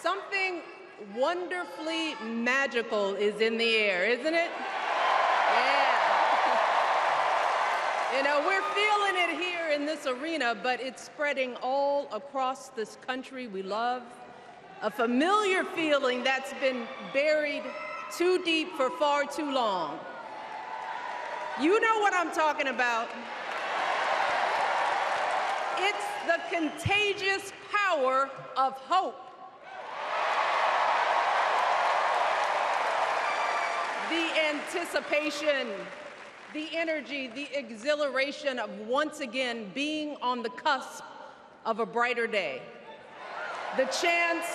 Something wonderfully magical is in the air, isn't it? Yeah. You know, we're feeling it here in this arena, but it's spreading all across this country we love. A familiar feeling that's been buried too deep for far too long. You know what I'm talking about. It's the contagious power of hope. The anticipation, the energy, the exhilaration of once again being on the cusp of a brighter day. The chance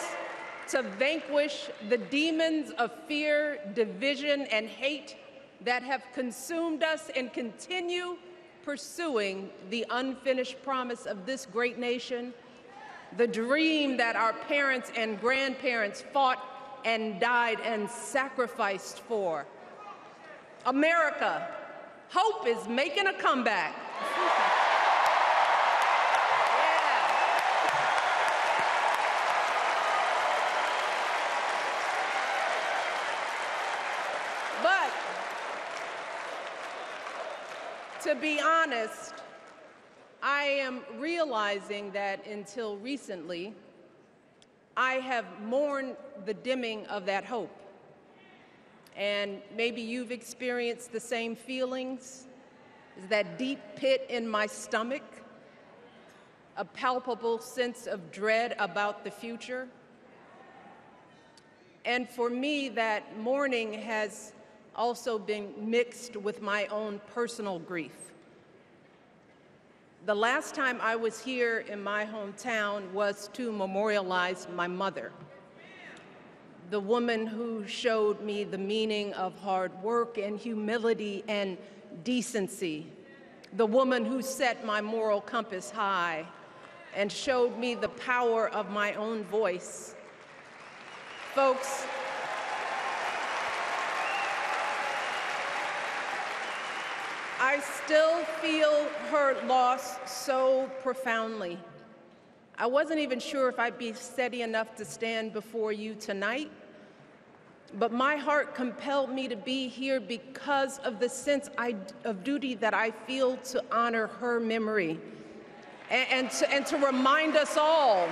to vanquish the demons of fear, division, and hate that have consumed us and continue pursuing the unfinished promise of this great nation, the dream that our parents and grandparents fought and died and sacrificed for. America, hope is making a comeback. But to be honest, I am realizing that until recently, I have mourned the dimming of that hope. And maybe you've experienced the same feelings. Is that deep pit in my stomach, a palpable sense of dread about the future. And for me, that mourning has also been mixed with my own personal grief. The last time I was here in my hometown was to memorialize my mother, the woman who showed me the meaning of hard work and humility and decency, the woman who set my moral compass high and showed me the power of my own voice. Folks, I still feel her loss so profoundly. I wasn't even sure if I'd be steady enough to stand before you tonight, but my heart compelled me to be here because of the sense of duty that I feel to honor her memory and to remind us all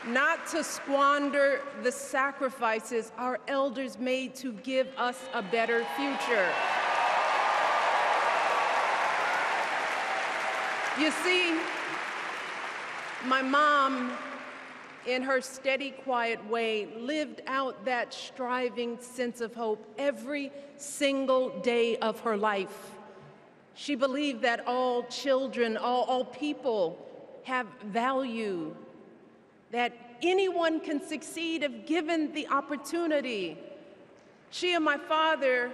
not to squander the sacrifices our elders made to give us a better future. You see, my mom, in her steady, quiet way, lived out that striving sense of hope every single day of her life. She believed that all children, all people have value, that anyone can succeed if given the opportunity. She and my father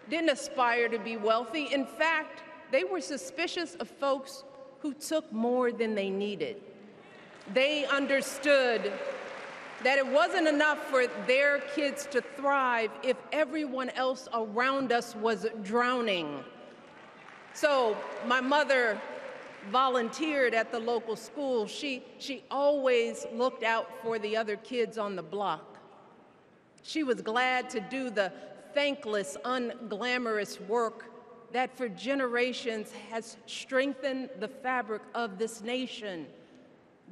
didn't aspire to be wealthy. In fact, they were suspicious of folks who took more than they needed. They understood that it wasn't enough for their kids to thrive if everyone else around us was drowning. So my mother volunteered at the local school. She always looked out for the other kids on the block. She was glad to do the thankless, unglamorous work that for generations has strengthened the fabric of this nation.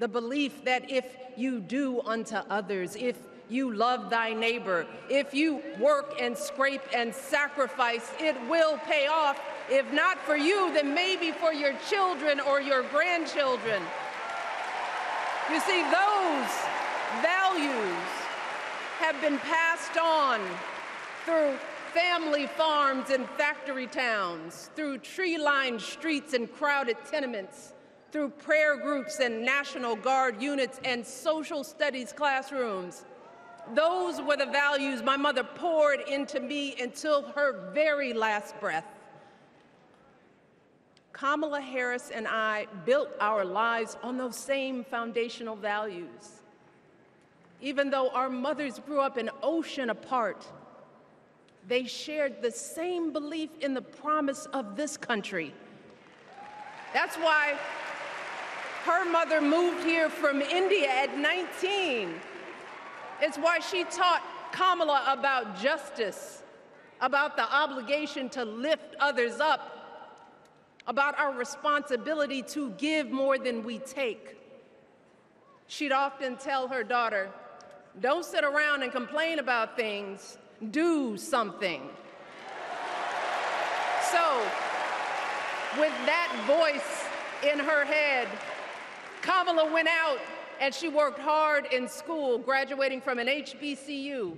The belief that if you do unto others, if you love thy neighbor, if you work and scrape and sacrifice, it will pay off. If not for you, then maybe for your children or your grandchildren. You see, those values have been passed on through family farms and factory towns, through tree-lined streets and crowded tenements, through prayer groups and National Guard units and social studies classrooms. Those were the values my mother poured into me until her very last breath. Kamala Harris and I built our lives on those same foundational values. Even though our mothers grew up an ocean apart, they shared the same belief in the promise of this country. That's why Her mother moved here from India at 19. It's why she taught Kamala about justice, about the obligation to lift others up, about our responsibility to give more than we take. She'd often tell her daughter, "Don't sit around and complain about things, do something." So, with that voice in her head, Kamala went out and she worked hard in school, graduating from an HBCU,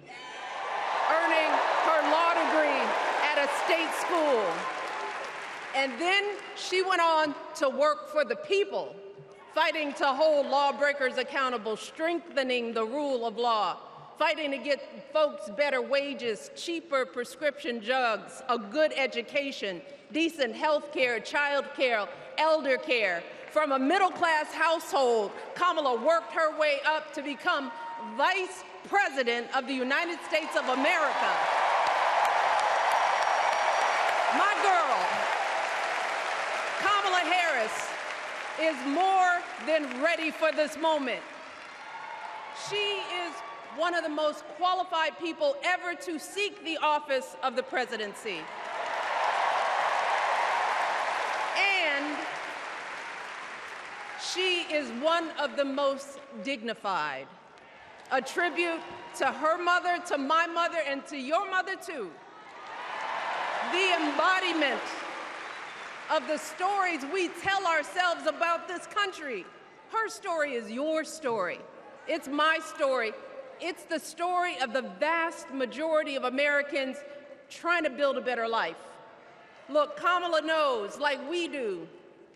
earning her law degree at a state school. And then she went on to work for the people, fighting to hold lawbreakers accountable, strengthening the rule of law, fighting to get folks better wages, cheaper prescription drugs, a good education, decent health care, child care, elder care. From a middle-class household, Kamala worked her way up to become Vice President of the United States of America. My girl, Kamala Harris, is more than ready for this moment. She is one of the most qualified people ever to seek the office of the presidency. And she is one of the most dignified. A tribute to her mother, to my mother, and to your mother too. The embodiment of the stories we tell ourselves about this country. Her story is your story. It's my story. It's the story of the vast majority of Americans trying to build a better life. Look, Kamala knows, like we do,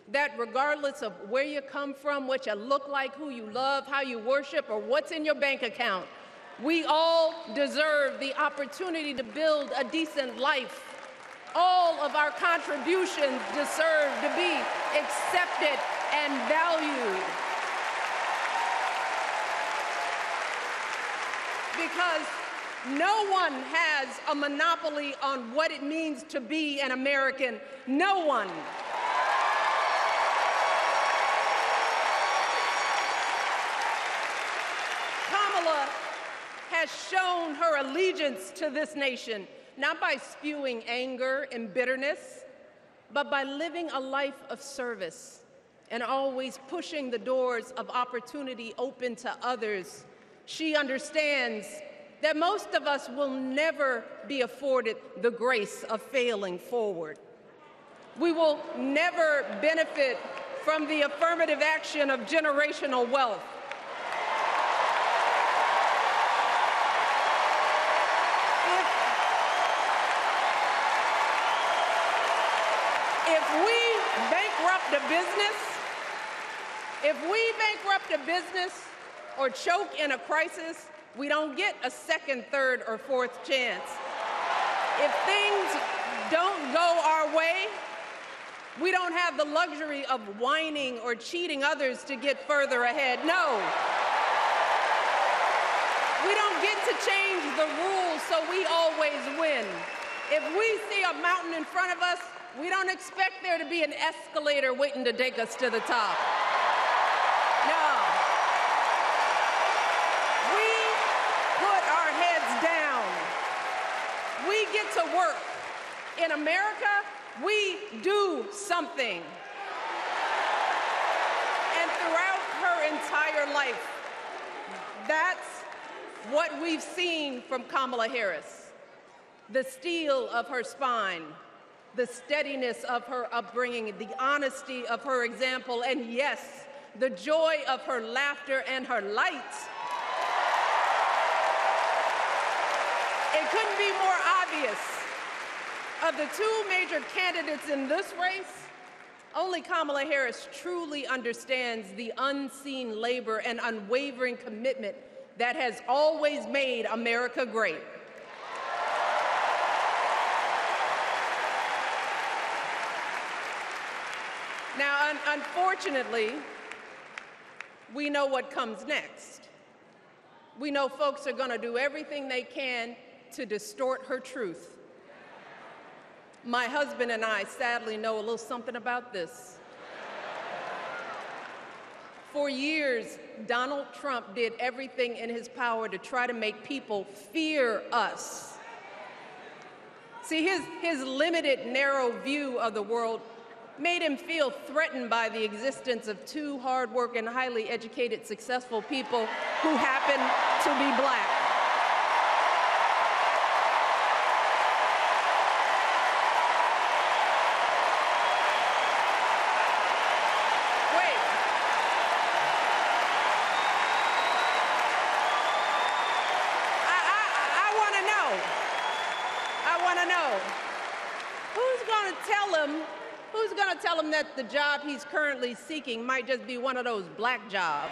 that regardless of where you come from, what you look like, who you love, how you worship, or what's in your bank account, we all deserve the opportunity to build a decent life. All of our contributions deserve to be accepted and valued. Because no one has a monopoly on what it means to be an American. No one. Kamala has shown her allegiance to this nation, not by spewing anger and bitterness, but by living a life of service and always pushing the doors of opportunity open to others. She understands that most of us will never be afforded the grace of failing forward. We will never benefit from the affirmative action of generational wealth. If we bankrupt a business or choke in a crisis, we don't get a second, third, or fourth chance. If things don't go our way, we don't have the luxury of whining or cheating others to get further ahead. No. We don't get to change the rules so we always win. If we see a mountain in front of us, we don't expect there to be an escalator waiting to take us to the top. No. We put our heads down. We get to work. In America, we do something. And throughout her entire life, that's what we've seen from Kamala Harris. The steel of her spine, the steadiness of her upbringing, the honesty of her example, and yes, the joy of her laughter and her light. It couldn't be more obvious. Of the two major candidates in this race, only Kamala Harris truly understands the unseen labor and unwavering commitment that has always made America great. Now, unfortunately, we know what comes next. We know folks are going to do everything they can to distort her truth. My husband and I sadly know a little something about this. For years, Donald Trump did everything in his power to try to make people fear us. See, his limited, narrow view of the world made him feel threatened by the existence of two hard-working, highly educated, successful people who happen to be black. Who's going to tell him that the job he's currently seeking might just be one of those black jobs?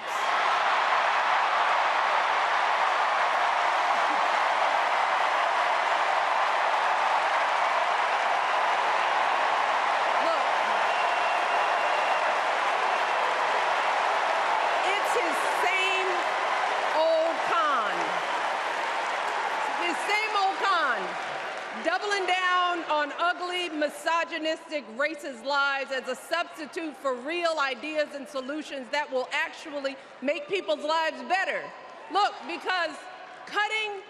Look, it's his same old con. His same old con. Doubling down on ugly, misogynistic, racist lies as a substitute for real ideas and solutions that will actually make people's lives better. Look, because cutting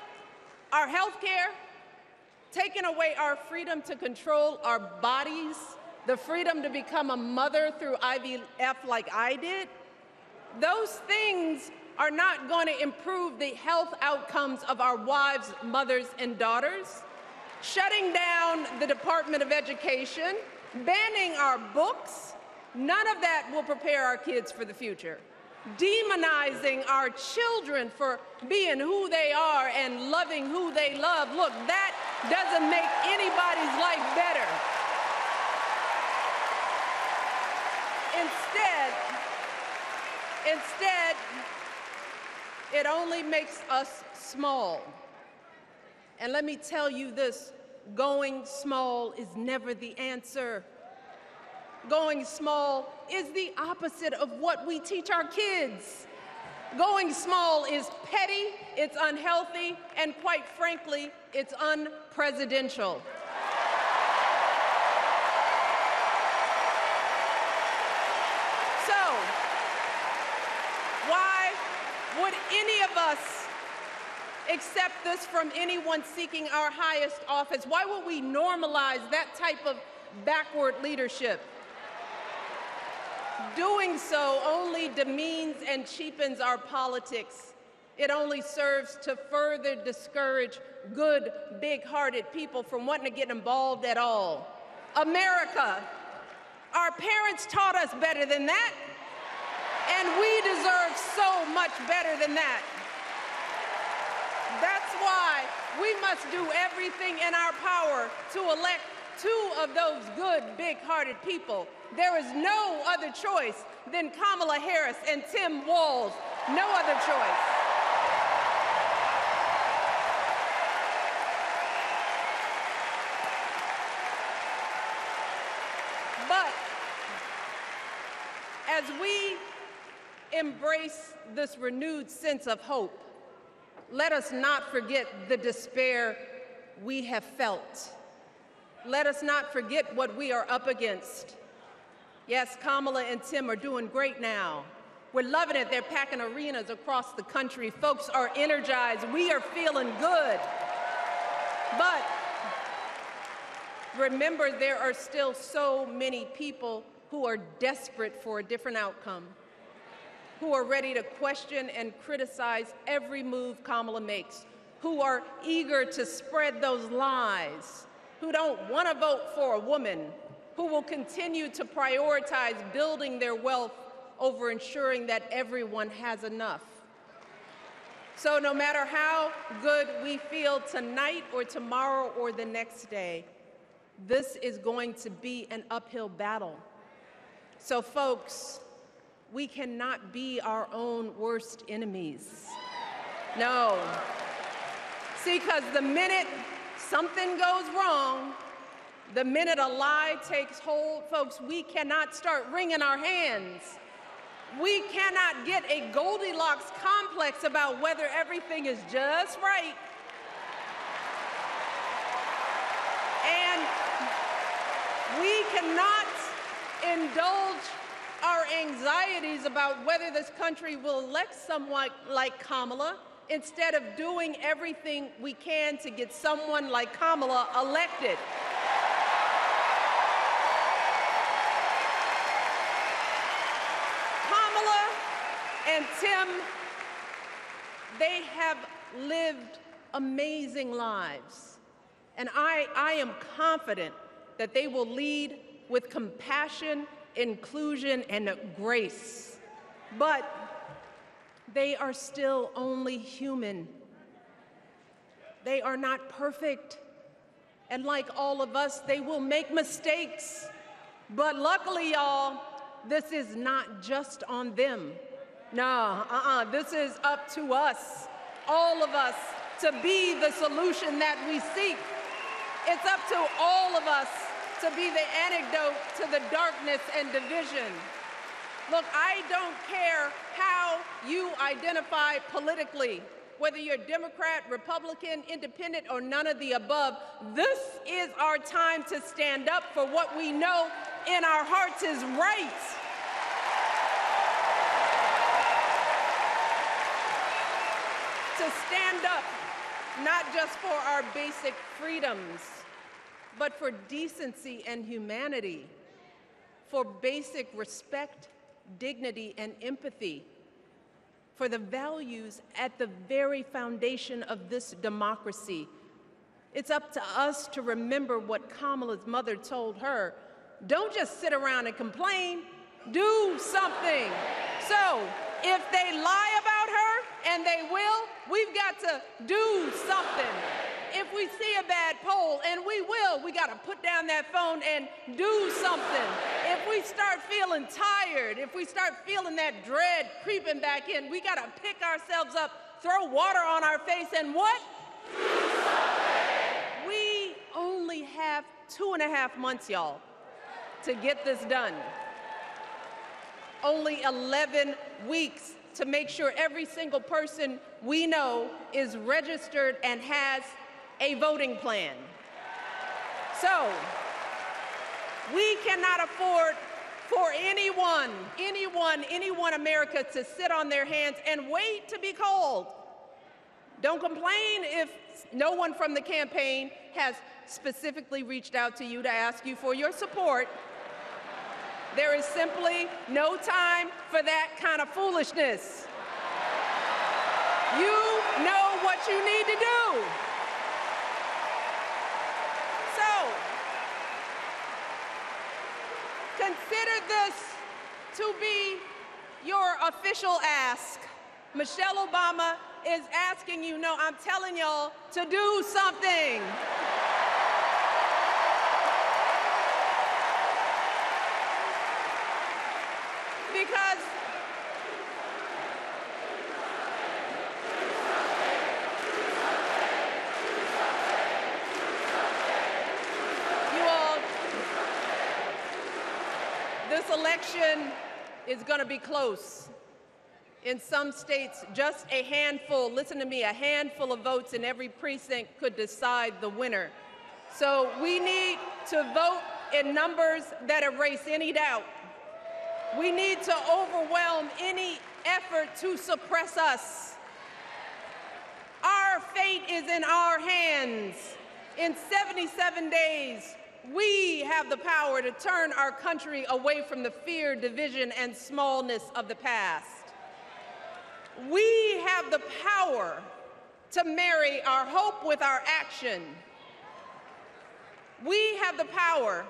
our health care, taking away our freedom to control our bodies, the freedom to become a mother through IVF like I did, those things are not going to improve the health outcomes of our wives, mothers, and daughters. Shutting down the Department of Education, banning our books, none of that will prepare our kids for the future. Demonizing our children for being who they are and loving who they love, look, that doesn't make anybody's life better. Instead, it only makes us small. And let me tell you this, going small is never the answer. Going small is the opposite of what we teach our kids. Going small is petty, it's unhealthy, and quite frankly, it's unpresidential. So, why would any of us accept this from anyone seeking our highest office? Why would we normalize that type of backward leadership? Doing so only demeans and cheapens our politics. It only serves to further discourage good, big-hearted people from wanting to get involved at all. America, our parents taught us better than that, and we deserve so much better than that. That's why we must do everything in our power to elect two of those good, big-hearted people. There is no other choice than Kamala Harris and Tim Walz. No other choice. But as we embrace this renewed sense of hope, let us not forget the despair we have felt. Let us not forget what we are up against. Yes, Kamala and Tim are doing great now. We're loving it. They're packing arenas across the country. Folks are energized. We are feeling good. But remember, there are still so many people who are desperate for a different outcome, who are ready to question and criticize every move Kamala makes, who are eager to spread those lies, who don't want to vote for a woman, who will continue to prioritize building their wealth over ensuring that everyone has enough. So no matter how good we feel tonight or tomorrow or the next day, this is going to be an uphill battle. So folks, we cannot be our own worst enemies. No. See, because the minute something goes wrong, the minute a lie takes hold, folks, we cannot start wringing our hands. We cannot get a Goldilocks complex about whether everything is just right. And we cannot indulge our anxieties about whether this country will elect someone like Kamala instead of doing everything we can to get someone like Kamala elected. Kamala and Tim, they have lived amazing lives, and I am confident that they will lead with compassion, inclusion, and grace. But they are still only human. They are not perfect. And like all of us, they will make mistakes. But luckily, y'all, this is not just on them. This is up to us, all of us, to be the solution that we seek. It's up to all of us to be the antidote to the darkness and division. Look, I don't care how you identify politically, whether you're Democrat, Republican, Independent, or none of the above. This is our time to stand up for what we know in our hearts is right. To stand up, not just for our basic freedoms, but for decency and humanity, for basic respect, dignity, and empathy, for the values at the very foundation of this democracy. It's up to us to remember what Kamala's mother told her. Don't just sit around and complain, do something. So, if they lie about her, and they will, we've got to do something. If we see a bad poll, and we will, we got to put down that phone and do something. If we start feeling tired, if we start feeling that dread creeping back in, we got to pick ourselves up, throw water on our face, and what? We only have 2.5 months, y'all, to get this done. Only 11 weeks to make sure every single person we know is registered and has a voting plan. So, we cannot afford for anyone America to sit on their hands and wait to be called. Don't complain if no one from the campaign has specifically reached out to you to ask you for your support. There is simply no time for that kind of foolishness. You know what you need to do. So, consider this to be your official ask. Michelle Obama is asking you, no, I'm telling y'all to do something. Because you all, this election is going to be close. In some states, just a handful, listen to me, a handful of votes in every precinct could decide the winner. So we need to vote in numbers that erase any doubt. We need to overwhelm any effort to suppress us. Our fate is in our hands. In 77 days, we have the power to turn our country away from the fear, division, and smallness of the past. We have the power to marry our hope with our action. We have the power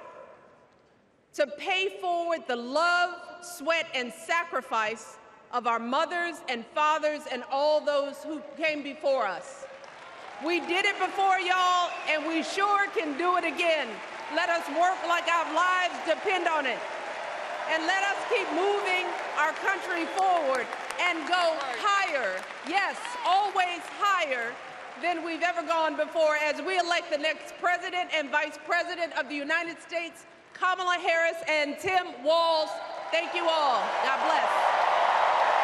to pay forward the love, sweat, and sacrifice of our mothers and fathers and all those who came before us. We did it before, y'all, and we sure can do it again. Let us work like our lives depend on it. And let us keep moving our country forward and go higher, yes, always higher than we've ever gone before as we elect the next President and Vice President of the United States, Kamala Harris and Tim Walz. Thank you all. God bless.